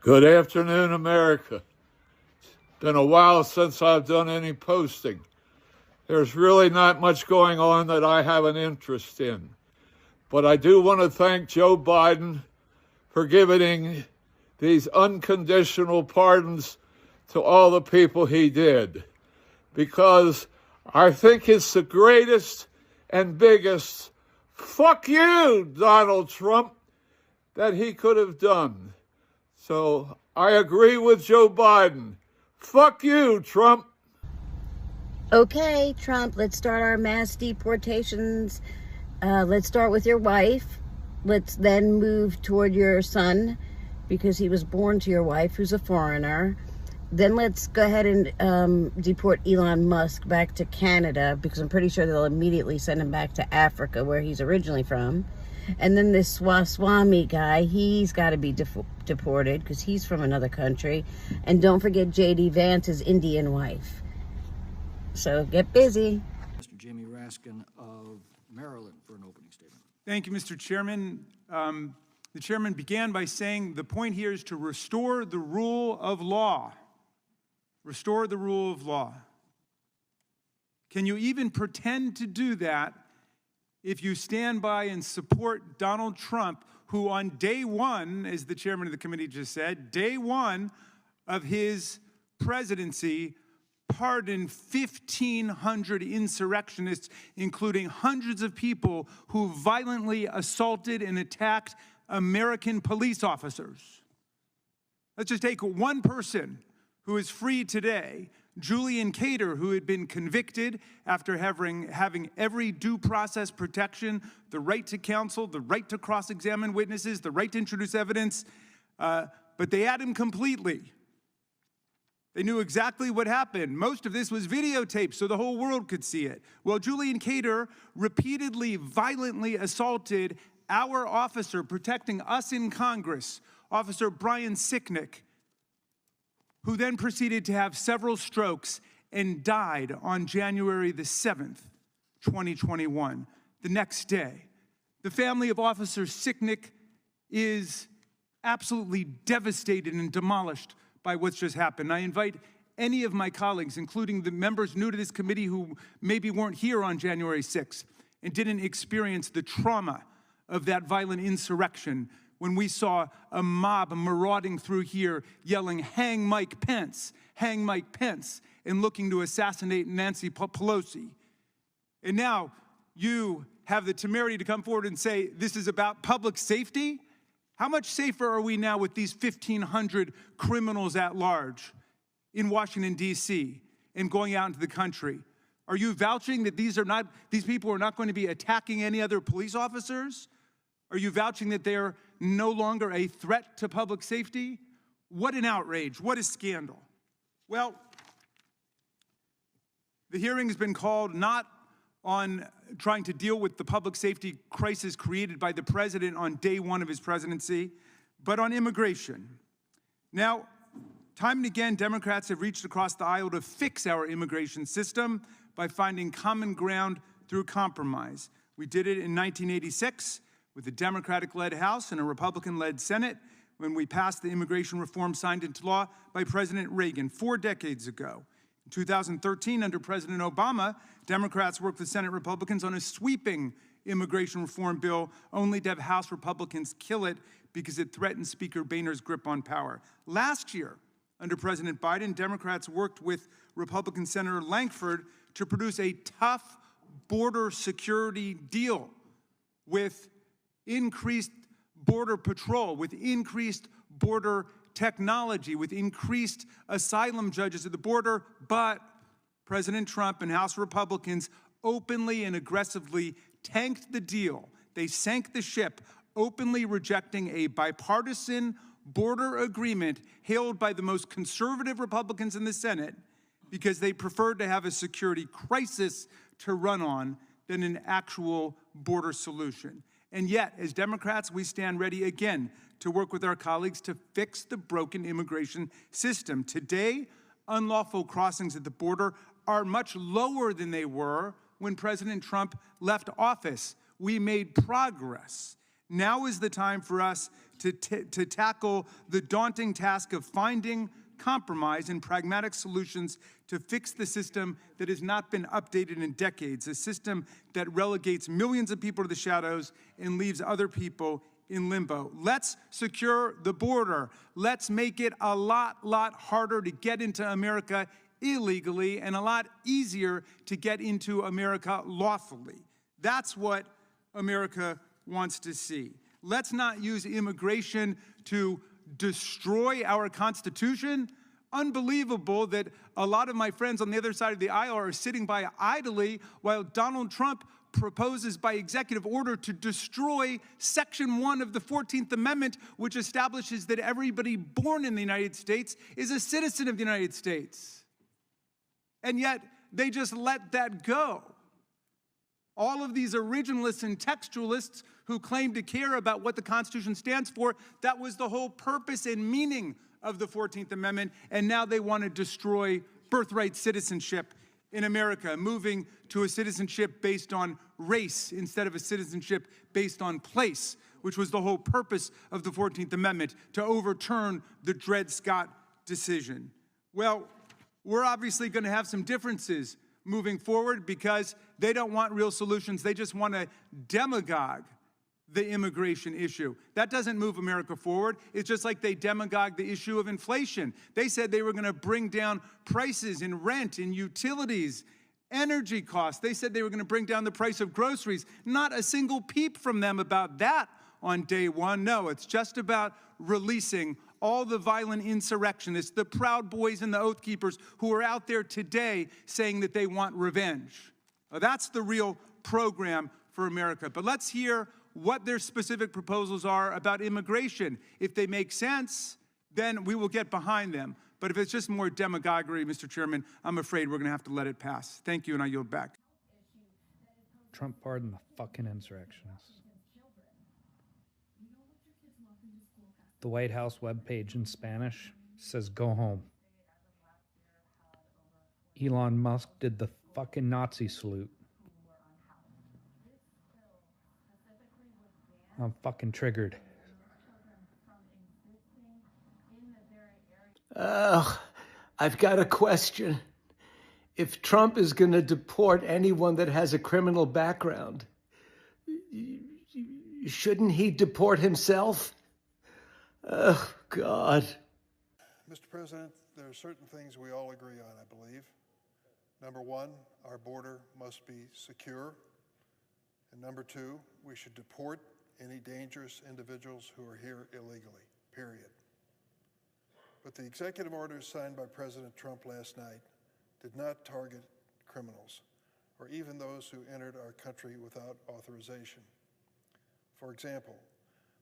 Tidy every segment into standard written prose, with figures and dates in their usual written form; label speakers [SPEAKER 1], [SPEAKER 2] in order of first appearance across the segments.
[SPEAKER 1] Good afternoon, America. Been a while since I've done any posting. There's really not much going on that I have an interest in. But I do want to thank Joe Biden for giving these unconditional pardons to all the people he did, because I think it's the greatest and biggest fuck you, Donald Trump, that he could have done. So I agree with Joe Biden. Fuck you, Trump.
[SPEAKER 2] Okay, Trump, let's start our mass deportations. Let's start with your wife. Let's then move toward your son, because he was born to your wife, who's a foreigner. Then let's go ahead and deport Elon Musk back to Canada, because I'm pretty sure they'll immediately send him back to Africa, where he's originally from. And then this Swami guy, he's got to be deported because he's from another country. And don't forget J.D. Vance's Indian wife. So get busy.
[SPEAKER 3] Mr. Jamie Raskin of Maryland for an opening statement.
[SPEAKER 4] Thank you, Mr. Chairman. The chairman began by saying the point here is to restore the rule of law. Restore the rule of law. Can you even pretend to do that if you stand by and support Donald Trump, who on day one, as the chairman of the committee just said, day one of his presidency, pardoned 1,500 insurrectionists, including hundreds of people who violently assaulted and attacked American police officers? Let's just take one person who is free today, Julian Cater, who had been convicted after having every due process protection, the right to counsel, the right to cross-examine witnesses, the right to introduce evidence, but they had him completely. They knew exactly what happened. Most of this was videotaped so the whole world could see it. Well, Julian Cater repeatedly, violently assaulted our officer protecting us in Congress, Officer Brian Sicknick, who then proceeded to have several strokes and died on January the 7th, 2021, the next day. The family of Officer Sicknick is absolutely devastated and demolished by what's just happened. I invite any of my colleagues, including the members new to this committee who maybe weren't here on January 6th and didn't experience the trauma of that violent insurrection, when we saw a mob marauding through here yelling, "Hang Mike Pence, hang Mike Pence," and looking to assassinate Nancy Pelosi. And now you have the temerity to come forward and say this is about public safety? How much safer are we now with these 1,500 criminals at large in Washington, D.C. and going out into the country? Are you vouching that these people are not going to be attacking any other police officers? Are you vouching that they're no longer a threat to public safety? What an outrage, what a scandal. Well, the hearing has been called not on trying to deal with the public safety crisis created by the president on day one of his presidency, but on immigration. Now, time and again, Democrats have reached across the aisle to fix our immigration system by finding common ground through compromise. We did it in 1986 with a Democratic-led House and a Republican-led Senate when we passed the immigration reform signed into law by President Reagan 4 decades ago. In 2013, under President Obama, Democrats worked with Senate Republicans on a sweeping immigration reform bill, only to have House Republicans kill it because it threatened Speaker Boehner's grip on power. Last year, under President Biden, Democrats worked with Republican Senator Lankford to produce a tough border security deal with increased border patrol, with increased border technology, with increased asylum judges at the border, but President Trump and House Republicans openly and aggressively tanked the deal. They sank the ship, openly rejecting a bipartisan border agreement hailed by the most conservative Republicans in the Senate because they preferred to have a security crisis to run on than an actual border solution. And yet, as Democrats, we stand ready again to work with our colleagues to fix the broken immigration system. Today, unlawful crossings at the border are much lower than they were when President Trump left office. We made progress. Now is the time for us to tackle the daunting task of finding compromise and pragmatic solutions to fix the system that has not been updated in decades, a system that relegates millions of people to the shadows and leaves other people in limbo. Let's secure the border. Let's make it a lot harder to get into America illegally and a lot easier to get into America lawfully. That's what America wants to see. Let's not use immigration to destroy our Constitution. Unbelievable that a lot of my friends on the other side of the aisle are sitting by idly while Donald Trump proposes by executive order to destroy Section 1 of the 14th Amendment, which establishes that everybody born in the United States is a citizen of the United States. And yet, they just let that go. All of these originalists and textualists who claim to care about what the Constitution stands for, that was the whole purpose and meaning of the 14th Amendment, and now they want to destroy birthright citizenship in America, moving to a citizenship based on race instead of a citizenship based on place, which was the whole purpose of the 14th Amendment, to overturn the Dred Scott decision. Well, we're obviously going to have some differences moving forward because they don't want real solutions. They just want to demagogue the immigration issue. That doesn't move America forward. It's just like they demagogue the issue of inflation. They said they were going to bring down prices in rent, in utilities, energy costs. They said they were going to bring down the price of groceries. Not a single peep from them about that on day one. No, it's just about releasing all the violent insurrectionists, the Proud Boys and the Oath Keepers who are out there today saying that they want revenge. That's the real program for America. But let's hear what their specific proposals are about immigration. If they make sense, then we will get behind them. But if it's just more demagoguery, Mr. Chairman, I'm afraid we're going to have to let it pass. Thank you, and I yield back.
[SPEAKER 5] Trump pardoned the fucking insurrectionists. The White House webpage in Spanish says go home. Elon Musk did the fucking Nazi salute. I'm fucking triggered.
[SPEAKER 6] I've got a question. If Trump is going to deport anyone that has a criminal background, shouldn't he deport himself? Oh, God.
[SPEAKER 7] Mr. President, there are certain things we all agree on, I believe. Number one, our border must be secure. And number two, we should deport any dangerous individuals who are here illegally, period. But the executive orders signed by President Trump last night did not target criminals or even those who entered our country without authorization. For example,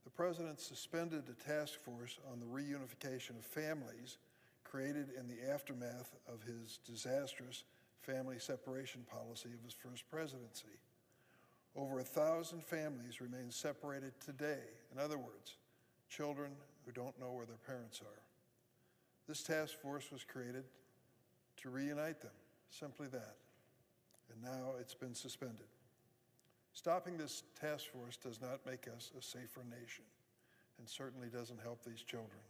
[SPEAKER 7] the president suspended a task force on the reunification of families created in the aftermath of his disastrous family separation policy of his first presidency. Over 1,000 families remain separated today. In other words, children who don't know where their parents are. This task force was created to reunite them, simply that. And now it's been suspended. Stopping this task force does not make us a safer nation, and certainly doesn't help these children.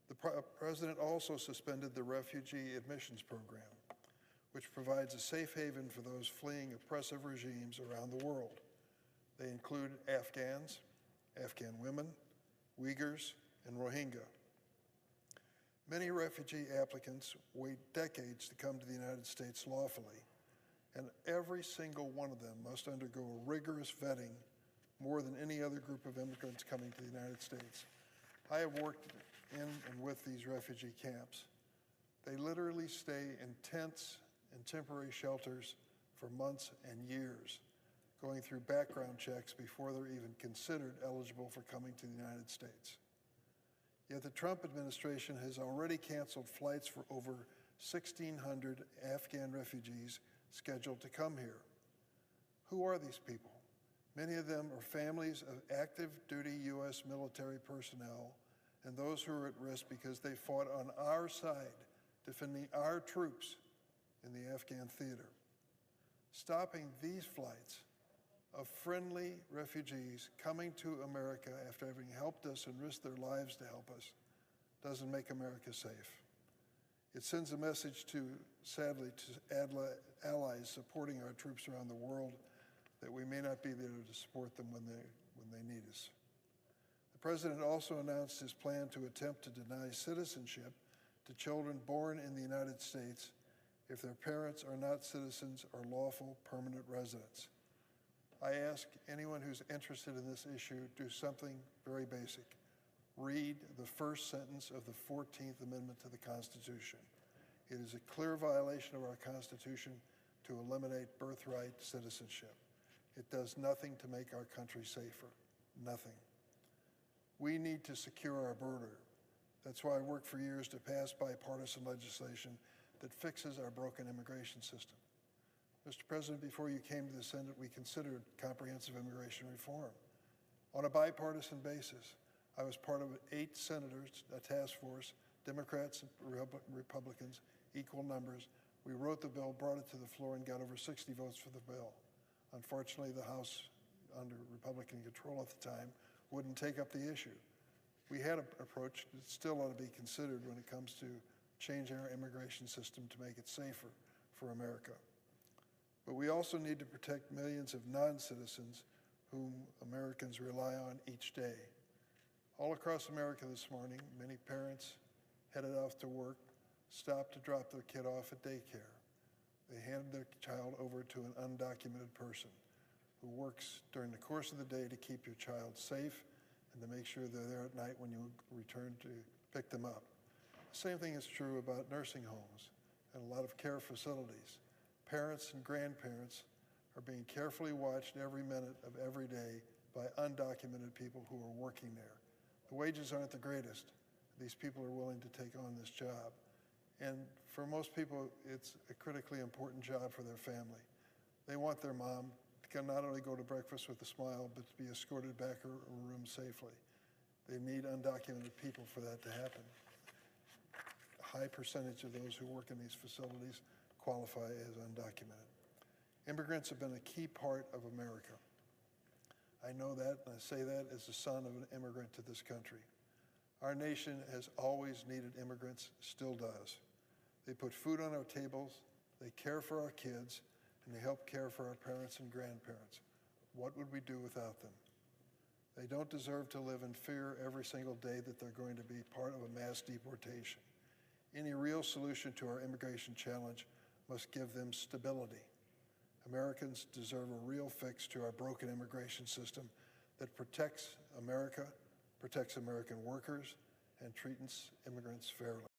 [SPEAKER 7] The president also suspended the refugee admissions program, which provides a safe haven for those fleeing oppressive regimes around the world. They include Afghans, Afghan women, Uyghurs, and Rohingya. Many refugee applicants wait decades to come to the United States lawfully, and every single one of them must undergo a rigorous vetting more than any other group of immigrants coming to the United States. I have worked in and with these refugee camps. They literally stay in tents and temporary shelters for months and years, going through background checks before they're even considered eligible for coming to the United States. Yet the Trump administration has already canceled flights for over 1,600 Afghan refugees scheduled to come here. Who are these people? Many of them are families of active duty U.S. military personnel and those who are at risk because they fought on our side, defending our troops in the Afghan theater. Stopping these flights of friendly refugees coming to America after having helped us and risked their lives to help us doesn't make America safe. It sends a message sadly, to allies supporting our troops around the world that we may not be there to support them when they need us. The President also announced his plan to attempt to deny citizenship to children born in the United States if their parents are not citizens or lawful permanent residents. I ask anyone who's interested in this issue, do something very basic. Read the first sentence of the 14th Amendment to the Constitution. It is a clear violation of our Constitution to eliminate birthright citizenship. It does nothing to make our country safer, nothing. We need to secure our border. That's why I worked for years to pass bipartisan legislation that fixes our broken immigration system. Mr. President, before you came to the Senate, we considered comprehensive immigration reform. On a bipartisan basis, I was part of 8 senators, a task force, Democrats and Republicans, equal numbers. We wrote the bill, brought it to the floor, and got over 60 votes for the bill. Unfortunately, the House, under Republican control at the time, wouldn't take up the issue. We had an approach that still ought to be considered when it comes to changing our immigration system to make it safer for America. But we also need to protect millions of non-citizens whom Americans rely on each day. All across America this morning, many parents headed off to work, stopped to drop their kid off at daycare. They handed their child over to an undocumented person who works during the course of the day to keep your child safe and to make sure they're there at night when you return to pick them up. The same thing is true about nursing homes and a lot of care facilities. Parents and grandparents are being carefully watched every minute of every day by undocumented people who are working there. The wages aren't the greatest. These people are willing to take on this job. And for most people, it's a critically important job for their family. They want their mom to not only go to breakfast with a smile, but to be escorted back to her room safely. They need undocumented people for that to happen. A high percentage of those who work in these facilities qualify as undocumented. Immigrants have been a key part of America. I know that, and I say that as the son of an immigrant to this country. Our nation has always needed immigrants, still does. They put food on our tables, they care for our kids, and they help care for our parents and grandparents. What would we do without them? They don't deserve to live in fear every single day that they're going to be part of a mass deportation. Any real solution to our immigration challenge must give them stability. Americans deserve a real fix to our broken immigration system that protects America, protects American workers, and treats immigrants fairly.